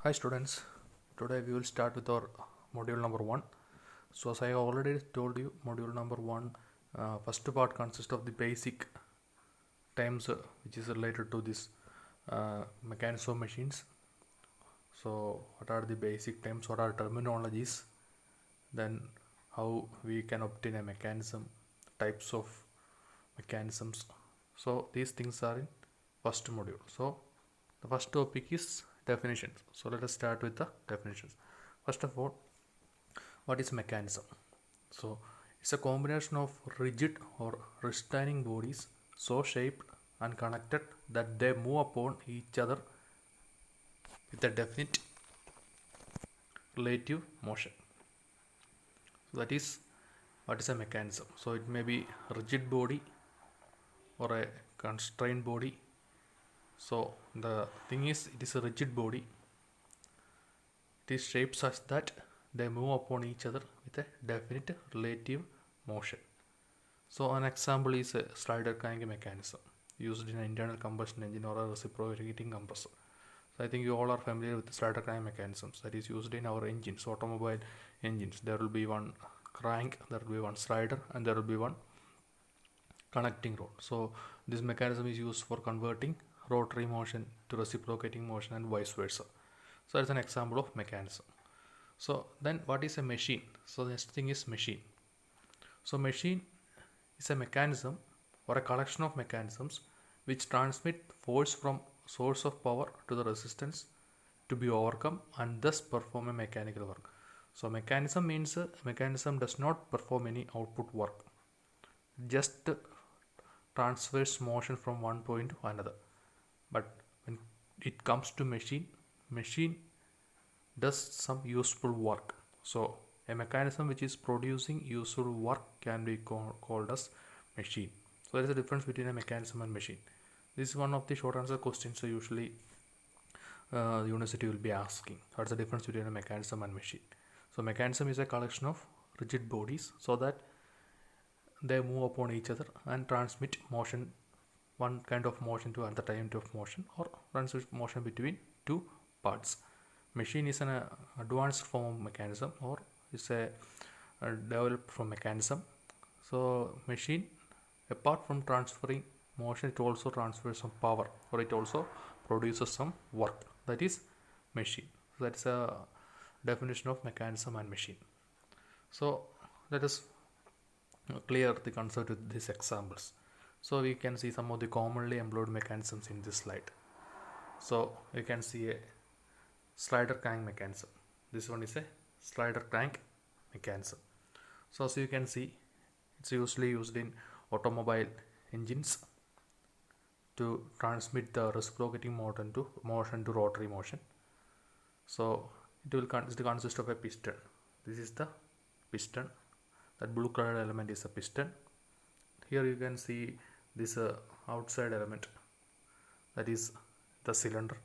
Hi students, today we will start with our module number 1. So as I already told you, module number 1 first part consists of the basic terms which is related to this mechanism of machines. So what are the basic terms, what are terminologies, then how we can obtain a mechanism, types of mechanisms. So these things are in first module. So the first topic is definitions. So let us start with the definitions. First of all, what is mechanism? So it's a combination of rigid or restraining bodies so shaped and connected that they move upon each other with a definite relative motion. So that is what is a mechanism. So it may be a rigid body or a constrained body. So the thing is, it is a rigid body. It is shaped such that they move upon each other with a definite relative motion. So an example is a slider crank mechanism used in an internal combustion engine or a reciprocating compressor. So I think you all are familiar with the slider crank mechanisms that is used in our engines, automobile engines. There will be one crank, there will be one slider, and there will be one connecting rod. So this mechanism is used for converting rotary motion to reciprocating motion and vice versa. So that's an example of mechanism. So then what is a machine? So the next thing is machine. So machine is a mechanism or a collection of mechanisms which transmit force from source of power to the resistance to be overcome and thus perform a mechanical work. So mechanism means a mechanism does not perform any output work, just transfers motion from one point to another. But when it comes to machine does some useful work. So a mechanism which is producing useful work can be called as machine. So there is a difference between a mechanism and machine. This is one of the short answer questions. So usually the university will be asking what's the difference between a mechanism and machine. So mechanism is a collection of rigid bodies so that they move upon each other and transmit motion, one kind of motion to another kind of motion, or transmit motion between two parts. Machine is an advanced form of mechanism, or is a developed from mechanism. So machine, apart from transferring motion, it also transfers some power, or it also produces some work. That is machine. So that's a definition of mechanism and machine. So let us clear the concept with these examples. So we can see some of the commonly employed mechanisms in this slide. So you can see a slider crank mechanism. This one is a slider crank mechanism. So as you can see, it's usually used in automobile engines to transmit the reciprocating motion to rotary motion. So it will consist of a piston. This is the piston. That blue colored element is a piston. Here you can see this outside element, that is the cylinder.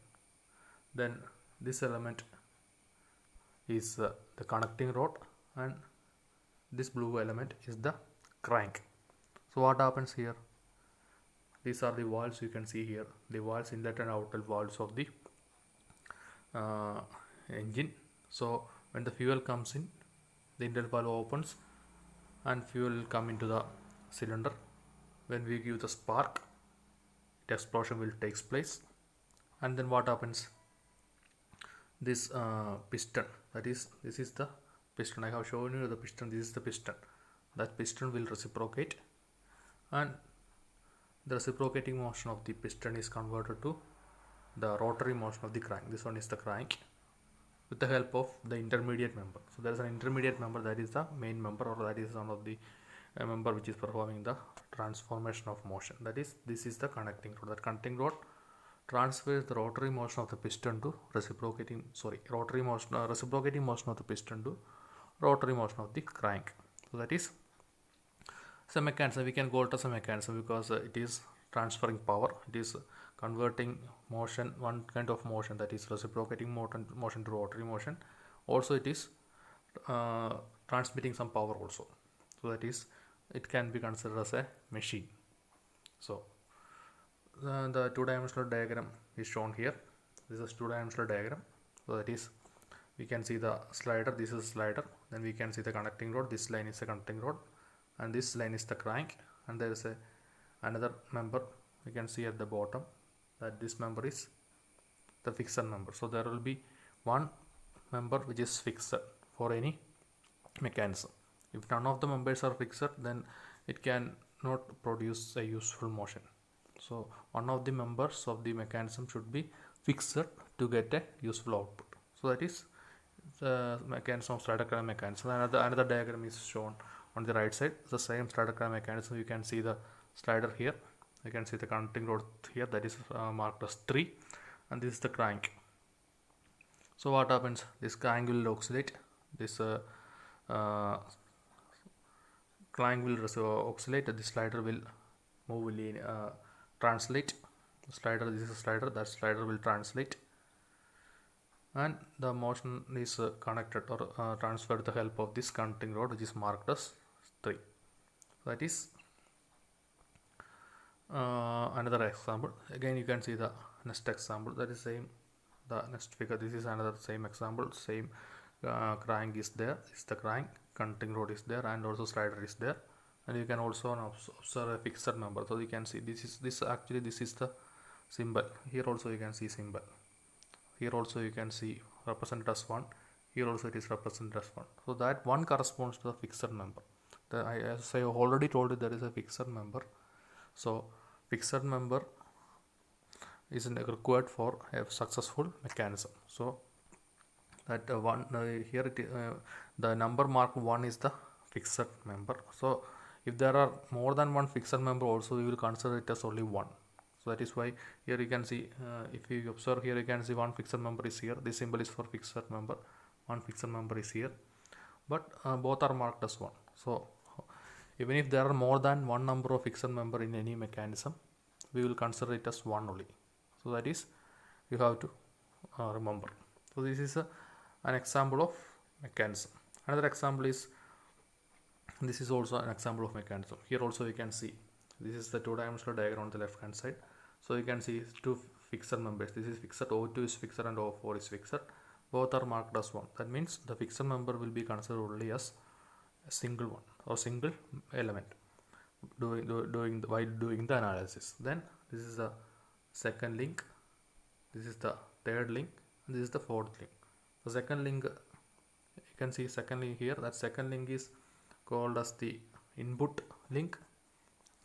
Then this element is the connecting rod, and this blue element is the crank. So what happens here? These are the valves you can see here, the valves, inlet and outlet valves of the engine. So when the fuel comes in, the inlet valve opens and fuel will come into the cylinder. When we give the spark, the explosion will take place. And then what happens? This piston, that is, this is the piston. I have shown you the piston. This is the piston. That piston will reciprocate, and the reciprocating motion of the piston is converted to the rotary motion of the crank. This one is the crank, with the help of the intermediate member. So there is an intermediate member, that is the main member, or that is one of the member which is performing the transformation of motion. That is, this is the connecting rod. That connecting rod transfers the rotary motion of the piston to reciprocating motion of the piston to rotary motion of the crank. So that is some mechanism. We can call it as a mechanism because it is transferring power. It is converting motion, one kind of motion, that is reciprocating motion to rotary motion. Also it is transmitting some power also. So that is, it can be considered as a machine. So the two-dimensional diagram is shown here. This is two-dimensional diagram. So that is, we can see the slider, this is slider, then we can see the connecting rod, this line is a connecting rod, and this line is the crank, and there is another member we can see at the bottom, that this member is the fixed member. So there will be one member which is fixed for any mechanism. If none of the members are fixed, then it can not produce a useful motion. So one of the members of the mechanism should be fixed to get a useful output. So that is the mechanism of slider crank mechanism. Another diagram is shown on the right side. The same slider crank mechanism. You can see the slider here. You can see the connecting rod here, that is marked as 3, and this is the crank. So what happens? This crank will oscillate. This crank will oscillate. The slider will move translate. The slider, this is a slider. That slider will translate, and the motion is connected or transferred with the help of this connecting rod, which is marked as 3. That is another example. Again, you can see the next example. That is same. The next figure. This is another same example. Same crank is there. Is the crank. Connecting rod is there, and also slider is there. And you can also observe a fixed member. So you can see this is the symbol. Here also you can see symbol. Here also you can see represented as 1. Here also it is represented as 1. So that 1 corresponds to the fixed member. As I already told you, there is a fixed member. So fixed member is required for a successful mechanism. So that here the number marked 1 is the fixed member. So if there are more than one fixed member also, we will consider it as only 1. So that is why here you can see, if you observe here, you can see one fixed member is here. This symbol is for fixed member. One fixed member is here, but both are marked as 1. So even if there are more than one number of fixed member in any mechanism, we will consider it as 1 only. So that is, you have to remember. So this is an example of mechanism. Another example is, this is also an example of mechanism. Here also you can see, this is the two-dimensional diagram on the left hand side. So you can see two fixed members. This is fixed, O2 is fixed and O4 is fixed. Both are marked as 1. That means the fixed member will be considered only as a single one or single element while doing the analysis. Then this is the second link, this is the third link, and this is the fourth link. The second link, you can see second link here. That second link is called as the input link,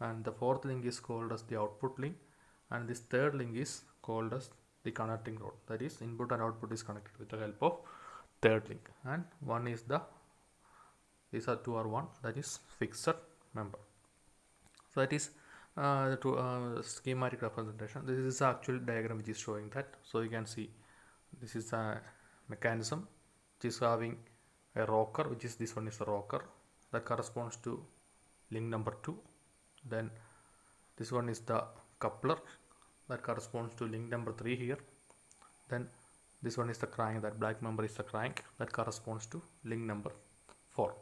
and the fourth link is called as the output link, and this third link is called as the connecting rod. That is, input and output is connected with the help of third link, and one is these are two are 1, that is fixed member. So that is the schematic representation. This is the actual diagram which is showing that. So you can see this is a mechanism which is having a rocker, which is this one is a rocker that corresponds to link number 2. Then this one is the coupler that corresponds to link number 3 here. Then this one is the crank, that black member is the crank that corresponds to link number 4.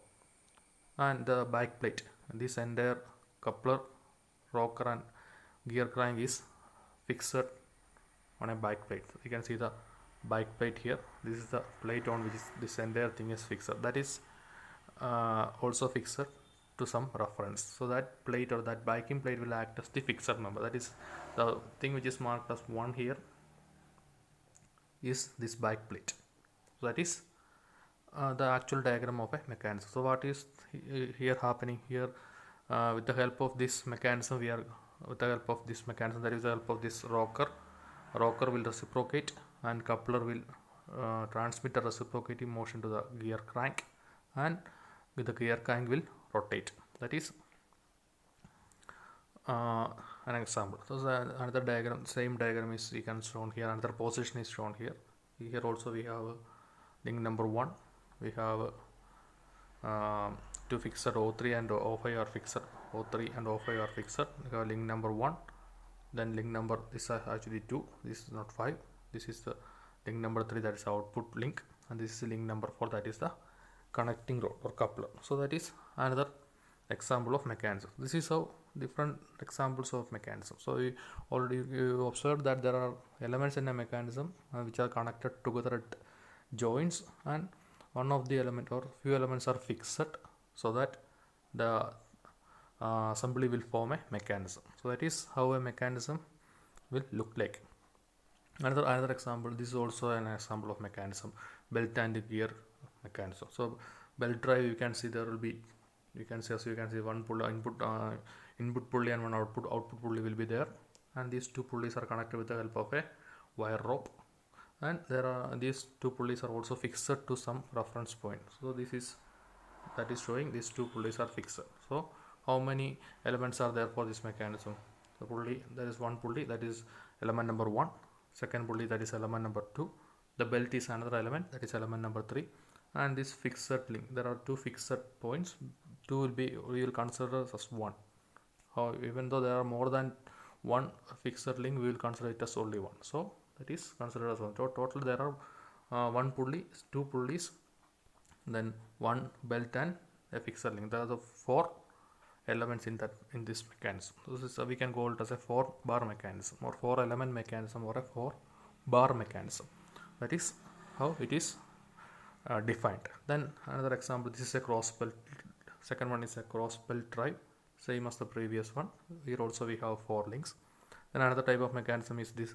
And the back plate, and this entire coupler, rocker and gear crank is fixed on a back plate. So you can see the back plate here. This is the plate on which this entire thing is fixed. That is also fixed to some reference. So that plate or that backing plate will act as the fixed member. That is the thing which is marked as 1 here is this back plate. So that is the actual diagram of a mechanism. So what is here happening here? With the help of this mechanism, that is the help of this rocker will reciprocate, and coupler will transmit a reciprocating motion to the gear crank, and the gear crank will rotate. That is an example. So another diagram, same diagram is shown here. Another position is shown here. Here also we have link number 1. We have two fixed, O3 and O5 are fixed. O3 and O5 are fixed. We have link number 1. Then link number, this is actually 2. This is not 5. This is the link number 3, that is output link, and this is link number 4, that is the connecting rod or coupler. So that is another example of mechanism. This is how different examples of mechanism. So you observed that there are elements in a mechanism which are connected together at joints, and one of the element or few elements are fixed so that the assembly will form a mechanism. So that is how a mechanism will look like. Another example, this is also an example of mechanism, belt and gear mechanism. So belt drive, you can see there will be, you can see one pulley, input pulley and one output pulley will be there, and these two pulleys are connected with the help of a wire rope, and these two pulleys are also fixed to some reference point. So that is showing these two pulleys are fixed. So how many elements are there for this mechanism? The pulley, there is one pulley, that is element number 1. Second pulley, that is element number 2. The belt is another element, that is element number 3. And this fixed link, there are two fixed points. Two we will consider as one. Even though there are more than one fixed link, we will consider it as only one. So that is considered as one. So total there are one pulley, two pulleys, then one belt and a fixed link. There are the 4 elements in this mechanism. So this is, we can call it as a 4-bar mechanism, or 4-element mechanism, or a 4-bar mechanism. That is how it is defined. Then another example, this is a cross belt. Second one is a cross belt drive, same as the previous one. Here also we have 4 links. Then another type of mechanism is this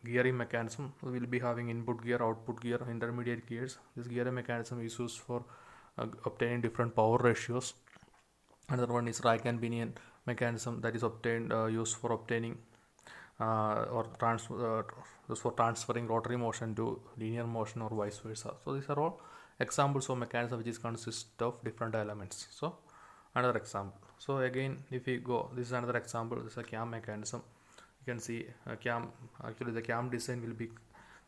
gearing mechanism. We will be having input gear, output gear, intermediate gears. This gearing mechanism is used for obtaining different power ratios. Another one is rack and pinion mechanism, that is used for obtaining for transferring rotary motion to linear motion or vice versa. So these are all examples of mechanism which consist of different elements. So another example. So again, if we go, this is another example. This is a cam mechanism. You can see cam. Actually, the cam design will be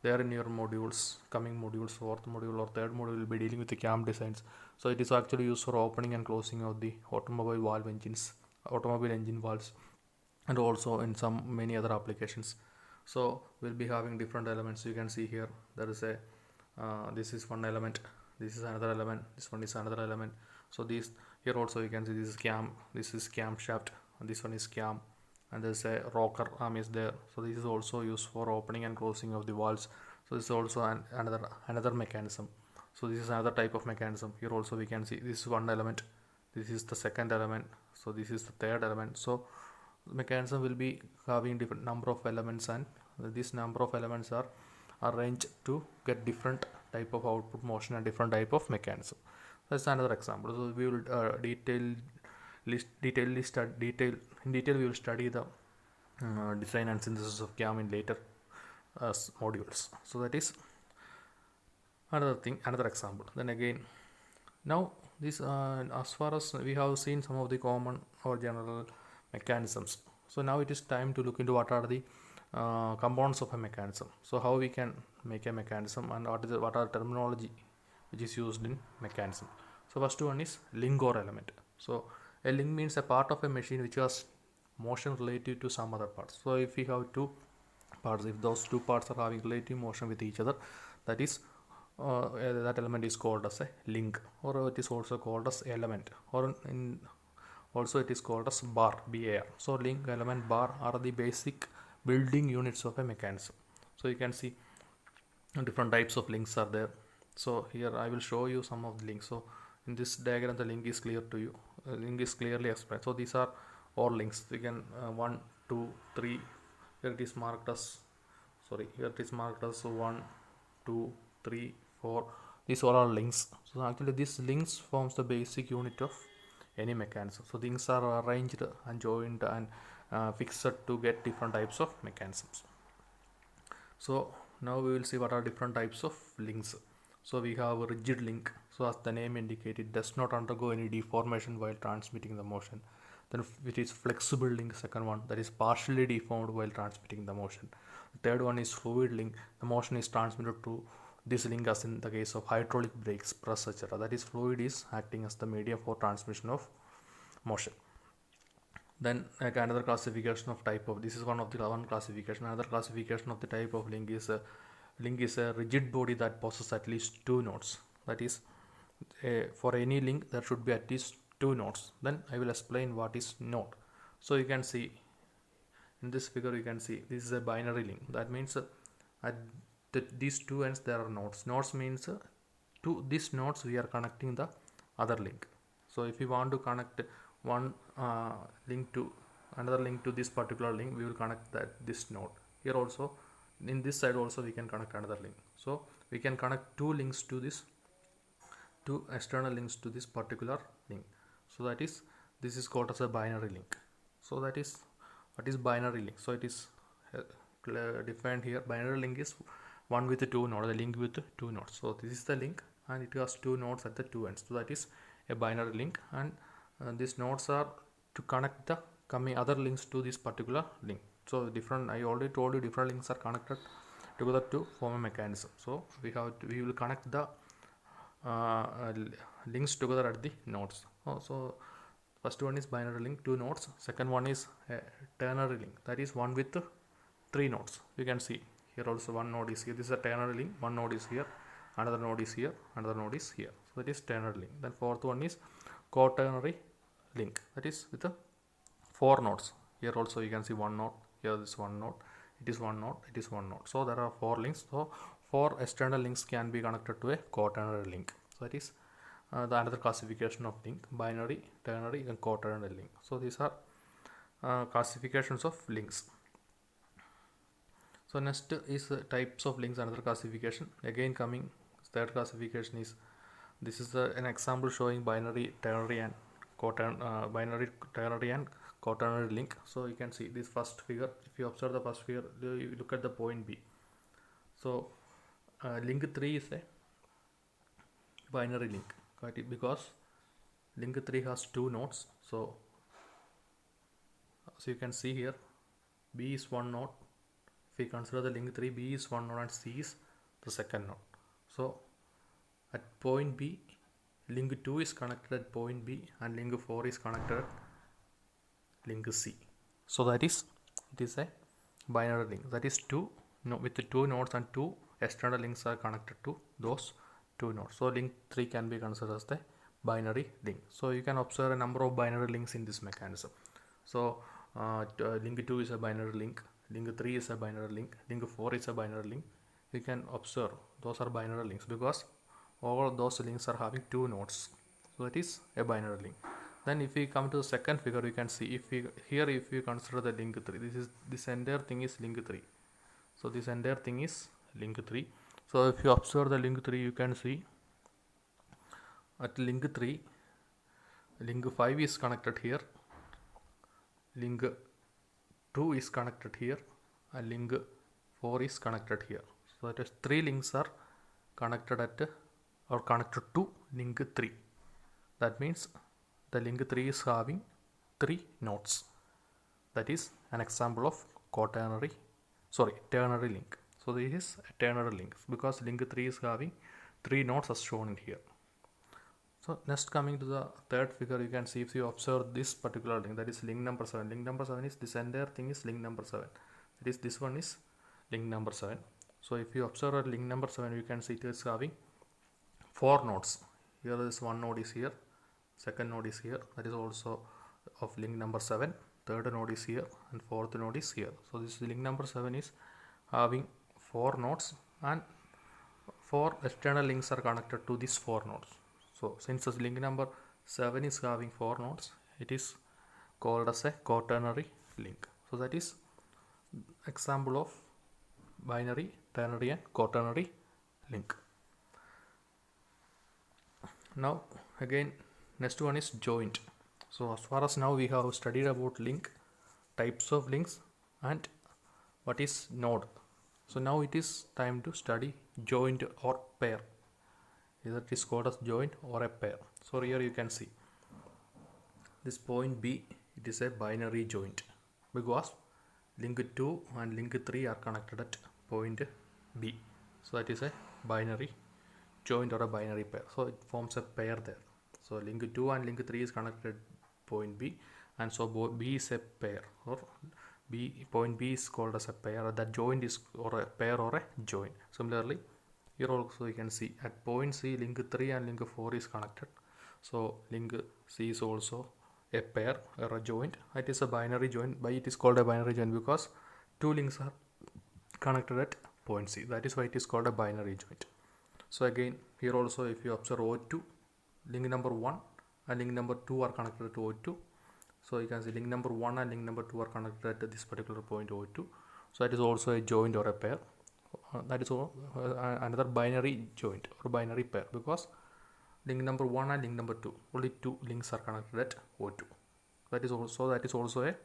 there in your modules, coming modules, 4th module or 3rd module will be dealing with the cam designs. So it is actually used for opening and closing of the automobile engine valves, and also in many other applications. So we'll be having different elements. You can see here there is this is one element, this is another element, this one is another element. So here also you can see this is camshaft, and this one is cam, and there's a rocker arm is there. So this is also used for opening and closing of the valves. So this is also another mechanism. So this is another type of mechanism. Here also we can see this is one element, this is the second element, so this is the third element. So the mechanism will be having different number of elements, and this number of elements are arranged to get different type of output motion and different type of mechanism. That's another example. So we will in detail we will study the design and synthesis of cam in later modules. So that is another example. Then again, now this as far as we have seen some of the common or general mechanisms. So now it is time to look into what are the components of a mechanism. So how we can make a mechanism, and what are terminology which is used in mechanism. So first one is link or element. So a link means a part of a machine which has motion relative to some other parts. So if we have two parts, if those two parts are having relative motion with each other, that is that element is called as a link, or it is also called as element, or also it is called as bar, BAR. So link, element, bar are the basic building units of a mechanism. So you can see different types of links are there. So here I will show you some of the links. So in this diagram the link is clear to you. Link is clearly explained. So these are all links. You can 1, 2, 3. Here it is marked as 1, 2, 3, 4. These all are links. So actually these links forms the basic unit of any mechanism. So things are arranged and joined and fixed to get different types of mechanisms. So now we will see what are different types of links. So we have a rigid link. So as the name indicates, it does not undergo any deformation while transmitting the motion. Then it is flexible link, second one, that is partially deformed while transmitting the motion. The third one is fluid link. The motion is transmitted to this link as in the case of hydraulic brakes, press, etc. That is, fluid is acting as the medium for transmission of motion. Then another classification of type of, this is one classification. Another classification of the type of link is a rigid body that possesses at least 2 nodes. That is, for any link there should be at least two nodes. Then I will explain what is node. So you can see in this figure, you can see this is a binary link. That means at these two ends there are nodes. Nodes means to these nodes we are connecting the other link. So if you want to connect one link to another link to this particular link, we will connect this node. Here also, in this side also we can connect another link. So we can connect two links to this, two external links to this particular link. So that is, this is called as a binary link. So that is what is binary link. So it is defined here. Binary link is one with two nodes, the link with two nodes. So this is the link and it has two nodes at the two ends. So that is a binary link, and these nodes are to connect the coming other links to this particular link. So different, I already told you, different links are connected together to form a mechanism. So we will connect the links together at the nodes. So first one is binary link, two nodes. Second one is a ternary link, that is one with three nodes. You can see here also one node is here. This is a ternary link. One node is here, another node is here, another node is here. So that is ternary link. Then fourth one is quaternary link, that is with the four nodes. Here also you can see one node. Here this one node. It is one node. It is one node. So there are four links. So four external links can be connected to a quaternary link. So that is the another classification of link: binary, ternary, and quaternary link. So these are classifications of links. So next is types of links, another classification. Again coming, third classification is, this is an example showing binary, ternary, and quaternary link. So you can see this first figure. If you observe the first figure, you look at the point B. So link 3 is a binary link, because link 3 has two nodes. So you can see here, B is one node. If we consider the link 3, B is one node and C is the second node. So at point B, link 2 is connected at point B, and link 4 is connected at link C. So that is, it is a binary link. That is two with the two nodes, and two external links are connected to those two nodes. So link 3 can be considered as the binary link. So you can observe a number of binary links in this mechanism. So link 2 is a binary link, link 3 is a binary link, link 4 is a binary link. You can observe those are binary links because all of those links are having two nodes. So that is a binary link. Then if we come to the second figure, you can see, if we consider the link 3, this entire thing is link 3. So this entire thing is link 3. So if you observe the link 3, you can see at link 3, link 5 is connected here, link 2 is connected here, and link 4 is connected here. So that is three links are connected to link 3. That means the link 3 is having three nodes. That is an example of ternary link. So this is a ternary link because link 3 is having three nodes as shown in here. So next, coming to the third figure, you can see, if you observe this particular link, that is link number 7. Link number 7 is, this entire thing is link number 7. That is, this one is link number 7. So if you observe a link number 7, you can see it is having four nodes. Here this one node is here, second node is here, that is also of link number 7, third node is here, and fourth node is here. So this link number 7 is having four nodes, and four external links are connected to these four nodes. So since this link number 7 is having four nodes, it is called as a quaternary link. So that is example of binary, ternary, and quaternary link. Now again, next one is joint. So as far as now we have studied about link, types of links, and what is node. So now it is time to study joint or pair. Either it is called as joint or a pair. So here you can see this point B, it is a binary joint because link 2 and link 3 are connected at point B. So that is a binary joint or a binary pair. So it forms a pair there. So link 2 and link 3 is connected at point B, and so B is a pair, or point B is called as a pair. That joint is or a pair or a joint. Similarly, here also you can see at point C, link 3 and link 4 is connected. So link C is also a pair or a joint. It is a binary joint. Why it is called a binary joint? Because two links are connected at point C. That is why it is called a binary joint. So again, here also if you observe O2, link number 1 and link number 2 are connected to O2. So you can see link number 1 and link number 2 are connected at this particular point O2. So that is also a joint or a pair. That is another binary joint or binary pair, because link number 1 and link number 2, only two links are connected at O2. That is also a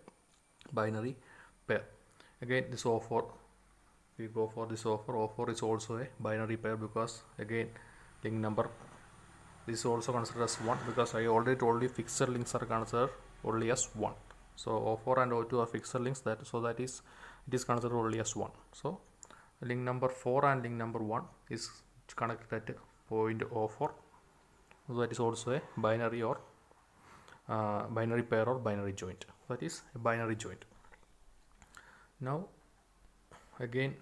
binary pair. Again, this O4, we go for this O4. O4 is also a binary pair, because again link number, this is also considered as 1, because I already told you fixed links are considered only as 1. So O4 and O2 are fixed links, it is considered only as 1. So link number 4 and link number 1 is connected at point O4. So that is also a binary or binary pair or binary joint. That is a binary joint. Now again,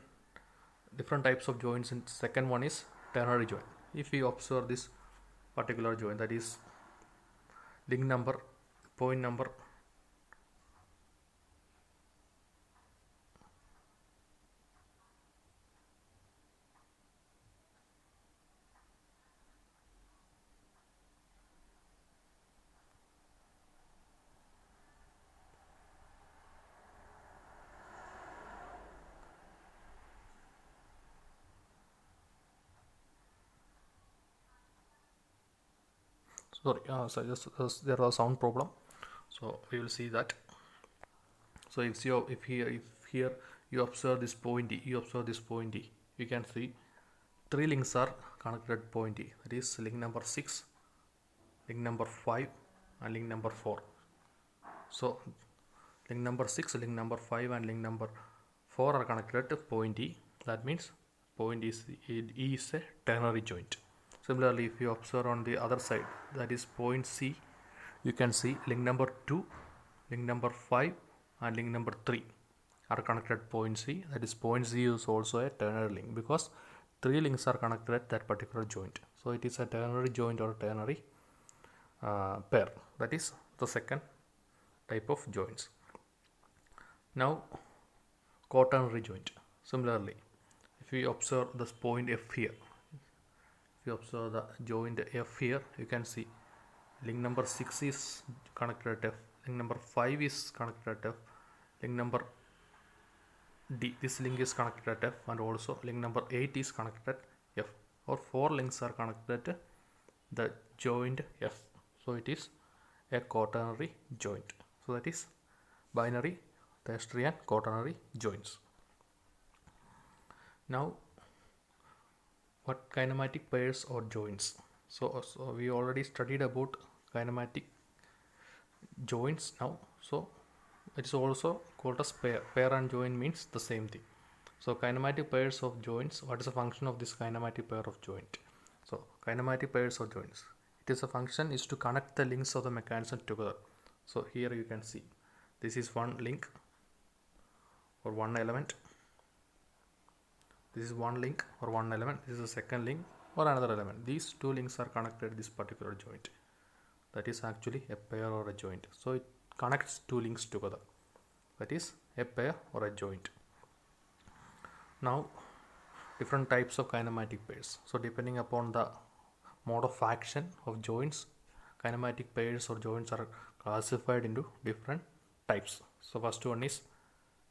different types of joints. And second one is ternary joint. If we observe this particular joint, that is link number, point number, sorry, there was sound problem, so we will see that. So if here you observe this point D, you can see three links are connected at point D. That is link number 6, link number 5 and link number 4. So link number 6, link number 5 and link number 4 are connected at point E. That means point E is a ternary joint. Similarly, if you observe on the other side, that is point C, you can see link number 2, link number 5 and link number 3 are connected at point C. That is point C is also a ternary link, because three links are connected at that particular joint. So it is a ternary joint or ternary pair. That is the second type of joints. Now quaternary joint. Similarly, if we observe this point F here, if you observe the joint F here, you can see link number 6 is connected at F, link number 5 is connected at F, link number D, this link is connected at F, and also link number 8 is connected at F, or 4 links are connected at the joint F. So it is a quaternary joint. So that is binary, tertiary and quaternary joints. Now what kinematic pairs or joints? So we already studied about kinematic joints now. So it is also called as pair. Pair and joint means the same thing. So kinematic pairs of joints, what is the function of this kinematic pair of joint? So kinematic pairs of joints, it is a function is to connect the links of the mechanism together. So here you can see this is one link or one element. This is one link or one element. This is a second link or another element. These two links are connected to this particular joint. That is actually a pair or a joint. So it connects two links together. That is a pair or a joint. Now different types of kinematic pairs. So depending upon the mode of action of joints, kinematic pairs or joints are classified into different types. So first one is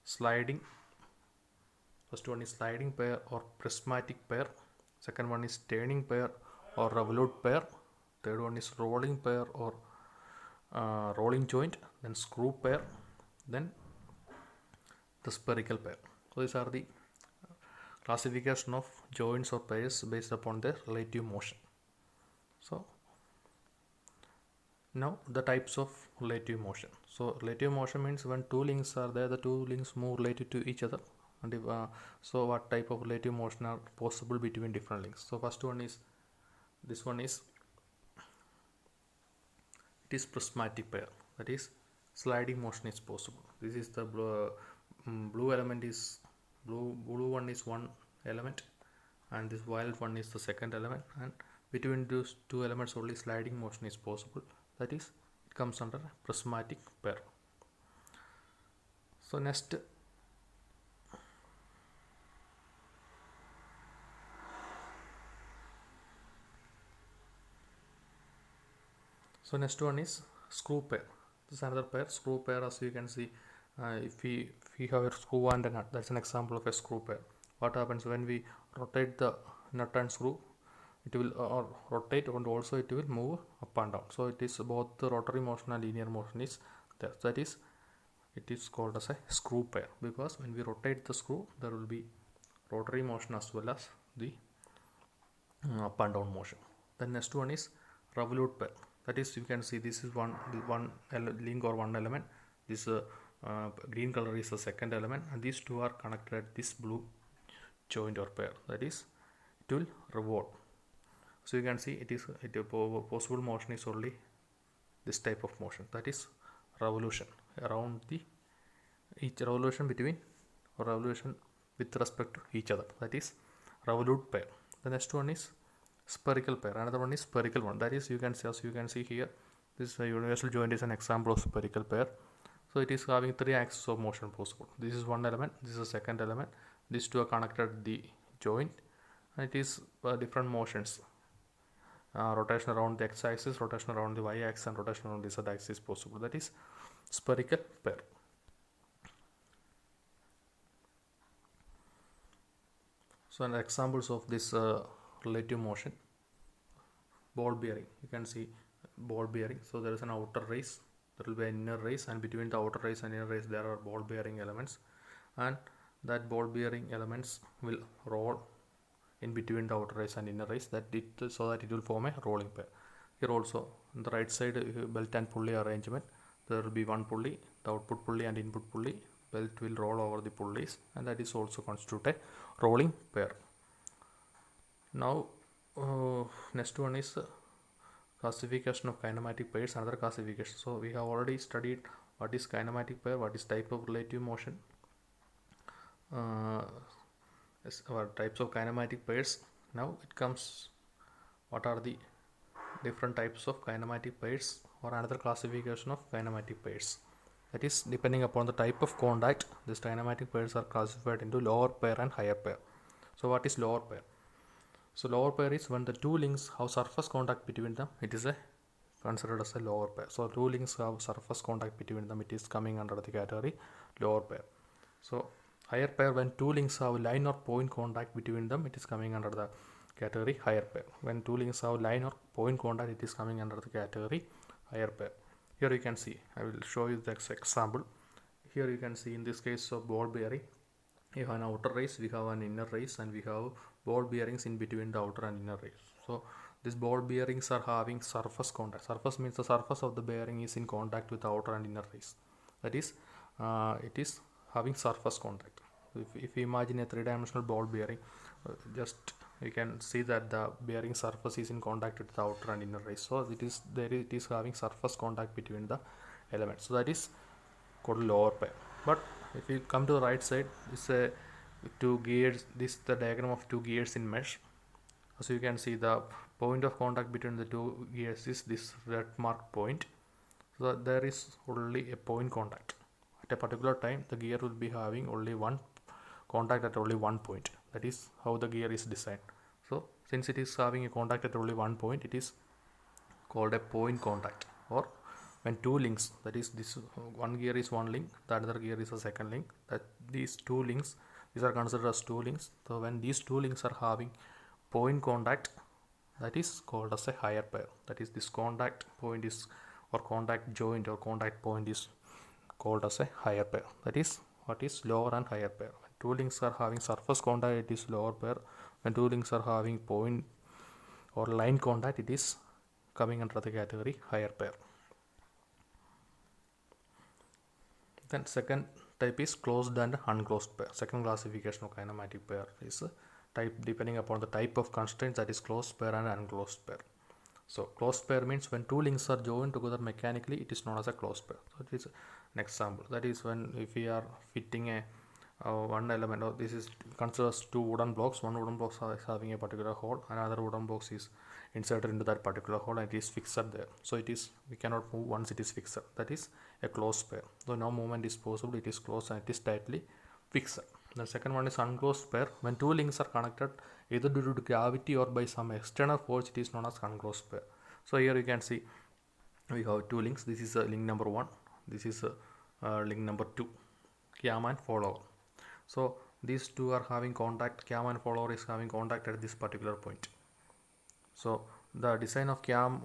sliding pair or prismatic pair. Second one is turning pair or revolute pair. Third one is rolling pair or rolling joint. Then screw pair. Then the spherical pair. So these are the classification of joints or pairs based upon their relative motion. So now the types of relative motion. So relative motion means when two links are there, the two links move related to each other. And if, so what type of relative motion are possible between different links? So first one is, this one is, it is prismatic pair. That is sliding motion is possible. This is the blue element is blue one is one element, and this violet one is the second element, and between those two elements only sliding motion is possible. That is, it comes under prismatic pair. So next one is screw pair. This is another pair, screw pair. As you can see, if we have a screw and a nut, that's an example of a screw pair. What happens when we rotate the nut and screw? It will rotate, and also it will move up and down. So it is both the rotary motion and linear motion is there. That is, it is called as a screw pair, because when we rotate the screw, there will be rotary motion as well as the up and down motion. The next one is revolute pair. That is, you can see this is one link or one element. This green color is the second element, and these two are connected at this blue joint or pair. That is, it will revolve. So you can see possible motion is only this type of motion. That is revolution around each revolution between or revolution with respect to each other. That is revolute pair. The next one is spherical pair. Another one is spherical one. That is, you can see, as you can see here, this universal joint is an example of spherical pair. So it is having three axes of motion possible. This is one element, this is a second element, these two are connected at the joint, and it is different motions. Rotation around the x-axis, rotation around the y-axis, and rotation around the z-axis possible. That is spherical pair. So examples of this relative motion: ball bearing. You can see ball bearing. So there is an outer race, there will be an inner race, and between the outer race and inner race there are ball bearing elements, and that ball bearing elements will roll in between the outer race and inner race, so that it will form a rolling pair. Here also, on the right side, belt and pulley arrangement, there will be one pulley, the output pulley and input pulley. Belt will roll over the pulleys, and that is also constitute a rolling pair. Now next one is classification of kinematic pairs, another classification. So we have already studied what is kinematic pair, what is type of relative motion, types of kinematic pairs. Now it comes, what are the different types of kinematic pairs, or another classification of kinematic pairs. That is, depending upon the type of contact, these kinematic pairs are classified into lower pair and higher pair. So what is lower pair? So lower pair is when the two links have surface contact between them, it is considered as a lower pair. So two links have surface contact between them, it is coming under the category lower pair. So higher pair, when two links have line or point contact between them, it is coming under the category higher pair. When two links have line or point contact, it is coming under the category higher pair. Here you can see, I will show you the example. Here you can see, in this case of ball bearing, you have an outer race, we have an inner race, and we have ball bearings in between the outer and inner race. So these ball bearings are having surface contact. Surface means the surface of the bearing is in contact with the outer and inner race. That is, it is having surface contact. If you imagine a three-dimensional ball bearing, just you can see that the bearing surface is in contact with the outer and inner race. So it is having surface contact between the elements. So that is called lower pair. But if you come to the right side, it's a two gears. This is the diagram of two gears in mesh. So you can see the point of contact between the two gears is this red marked point. So there is only a point contact. At a particular time, the gear will be having only one contact at only one point. That is how the gear is designed. So since it is having a contact at only one point, it is called a point contact. Or when two links, that is, this one gear is one link, the other gear is a second link, that these two links, these are considered as two links. So when these two links are having point contact, that is called as a higher pair. That is, this contact point is, or contact joint or contact point is called as a higher pair. That is what is lower and higher pair. When two links are having surface contact, it is lower pair. When two links are having point or line contact, it is coming under the category higher pair. Then second type is closed and unclosed pair. Second classification of kinematic pair is type depending upon the type of constraints, that is closed pair and unclosed pair. So closed pair means when two links are joined together mechanically, it is known as a closed pair. So it is an example. That is when if we are fitting a one element, or this is considers two wooden blocks. One wooden block is having a particular hole, another wooden box is inserted into that particular hole and it is fixed there. So it is, we cannot move once it is fixed. That is a closed pair. So no movement is possible, it is closed and it is tightly fixed. The second one is unclosed pair. When two links are connected either due to gravity or by some external force, it is known as unclosed pair. So here you can see we have two links. This is link number 1, this is link number 2, cam and follower. So these two are having contact, cam and follower is having contact at this particular point. So the design of cam